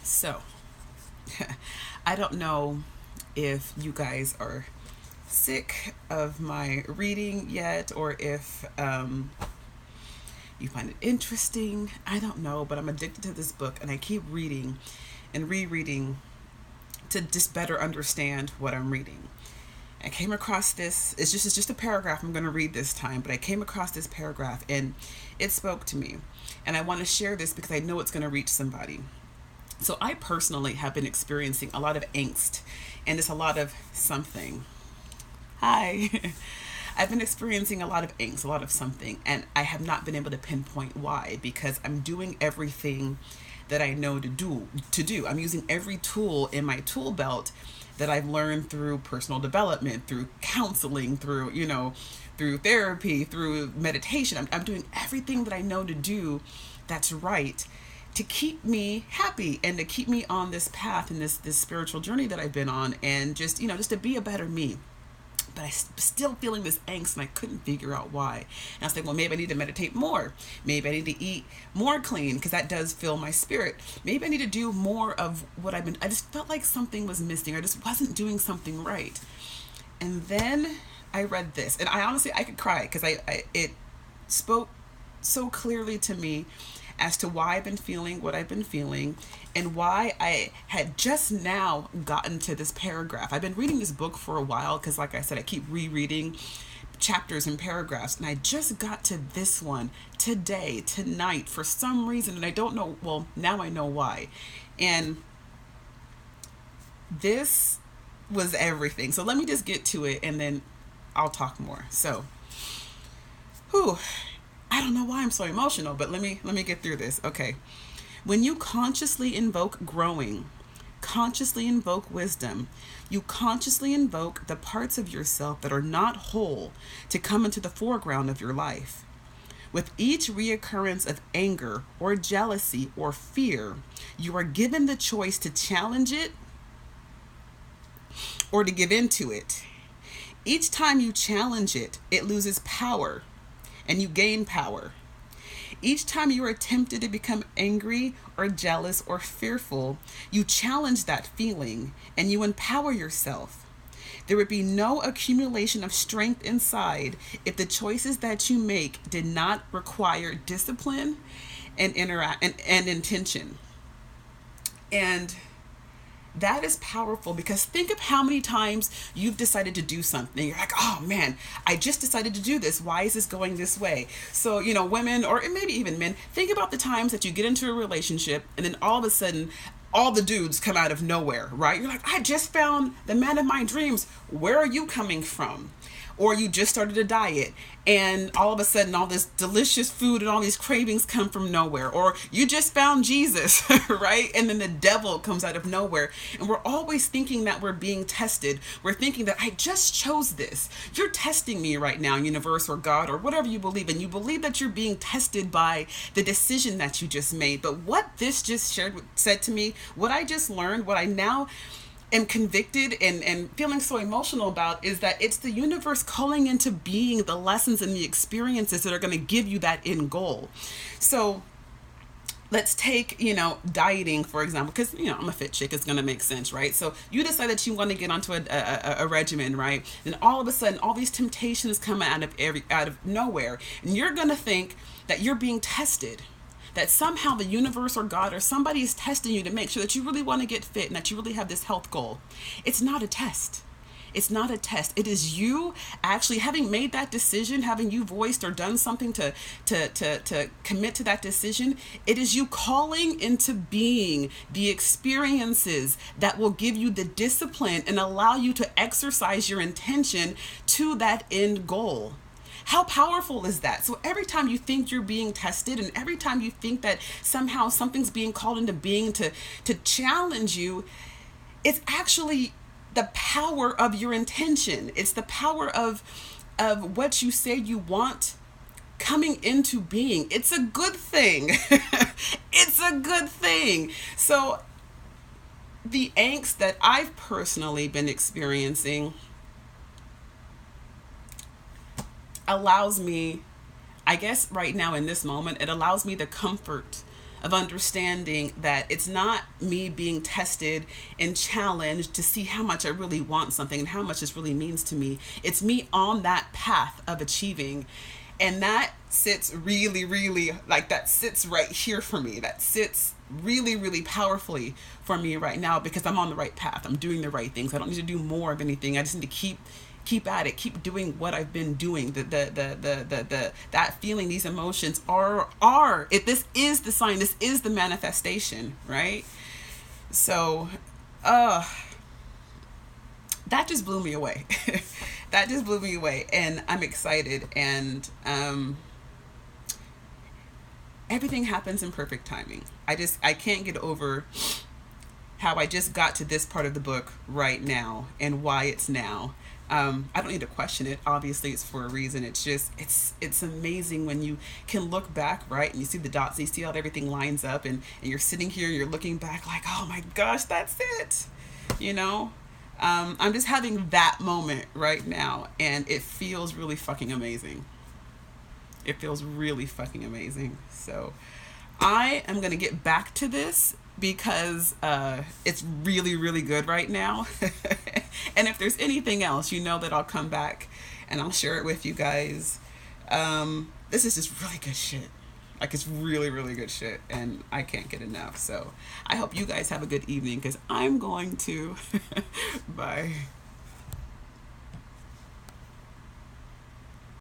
So, I don't know if you guys are sick of my reading yet or if you find it interesting. I don't know, but I'm addicted to this book and I keep reading and rereading to just better understand what I'm reading. I came across this. It's just a paragraph I'm going to read this time, but I came across this paragraph and it spoke to me, and I want to share this because I know it's going to reach somebody. So I personally have been experiencing a lot of angst, and it's a lot of something. Hi. I've been experiencing a lot of angst, a lot of something, and I have not been able to pinpoint why because I'm doing everything that I know to do. I'm using every tool in my tool belt that I've learned through personal development, through counseling, through therapy, through meditation. I'm doing everything that I know to do that's right to keep me happy and to keep me on this path and this spiritual journey that I've been on, and just to be a better me. But I still feeling this angst and I couldn't figure out why. And I was like, well, maybe I need to meditate more. Maybe I need to eat more clean because that does fill my spirit. Maybe I need to do more of what I just felt like something was missing. I just wasn't doing something right. And then I read this, and I honestly, I could cry because it spoke so clearly to me as to why I've been feeling what I've been feeling and why I had just now gotten to this paragraph. I've been reading this book for a while because, like I said, I keep rereading chapters and paragraphs, and I just got to this one today, tonight, for some reason, and I don't know. Well, now I know why. And this was everything. So let me just get to it, and then I'll talk more. So, whew, I don't know why I'm so emotional, but let me get through this. Okay. When you consciously invoke growing, consciously invoke wisdom, you consciously invoke the parts of yourself that are not whole to come into the foreground of your life. With each reoccurrence of anger or jealousy or fear, you are given the choice to challenge it or to give in to it. Each time you challenge it, it loses power and you gain power. Each time you are tempted to become angry or jealous or fearful, you challenge that feeling and you empower yourself. There would be no accumulation of strength inside if the choices that you make did not require discipline and intention. And that is powerful because think of how many times you've decided to do something. You're like, oh man, I just decided to do this. Why is this going this way? So, women or maybe even men, think about the times that you get into a relationship and then all of a sudden, all the dudes come out of nowhere, right? You're like, I just found the man of my dreams. Where are you coming from? Or you just started a diet and all of a sudden all this delicious food and all these cravings come from nowhere. Or you just found Jesus, right? And then the devil comes out of nowhere. And we're always thinking that we're being tested. We're thinking that I just chose this. You're testing me right now, universe or God or whatever you believe in. You believe that you're being tested by the decision that you just made. But what this just said to me, what I just learned, what I now am convicted and feeling so emotional about is that it's the universe calling into being the lessons and the experiences that are going to give you that end goal. So let's take, dieting, for example, because, I'm a fit chick. It's going to make sense, right? So you decide that you want to get onto a regimen, right? And all of a sudden, all these temptations come out of nowhere. And you're going to think that you're being tested, that somehow the universe or God or somebody is testing you to make sure that you really want to get fit and that you really have this health goal. It's not a test. It's not a test. It is you actually having made that decision, having you voiced or done something to commit to that decision. It is you calling into being the experiences that will give you the discipline and allow you to exercise your intention to that end goal. How powerful is that? So every time you think you're being tested and every time you think that somehow something's being called into being to challenge you, it's actually the power of your intention. It's the power of what you say you want coming into being. It's a good thing. It's a good thing. So the angst that I've personally been experiencing allows me, I guess right now in this moment, it allows me the comfort of understanding that it's not me being tested and challenged to see how much I really want something and how much this really means to me. It's me on that path of achieving. And that sits really, really, like, that sits right here for me. That sits really, really powerfully for me right now because I'm on the right path. I'm doing the right things. I don't need to do more of anything. I just need to keep at it, keep doing what I've been doing. That feeling, these emotions are it. This is the sign. This is the manifestation, right? So, that just blew me away. That just blew me away, and I'm excited. And everything happens in perfect timing. I can't get over how I just got to this part of the book right now and why it's now. I don't need to question it. Obviously, it's for a reason. It's just, it's amazing when you can look back, right? And you see the dots, and you see how everything lines up, and you're sitting here, and you're looking back like, oh my gosh, that's it. You know? I'm just having that moment right now, and it feels really fucking amazing. It feels really fucking amazing. So I am going to get back to this because it's really, really good right now. And if there's anything else, you know that I'll come back and I'll share it with you guys. This is just really good shit. Like, it's really, really good shit, and I can't get enough. So I hope you guys have a good evening because I'm going to. Bye.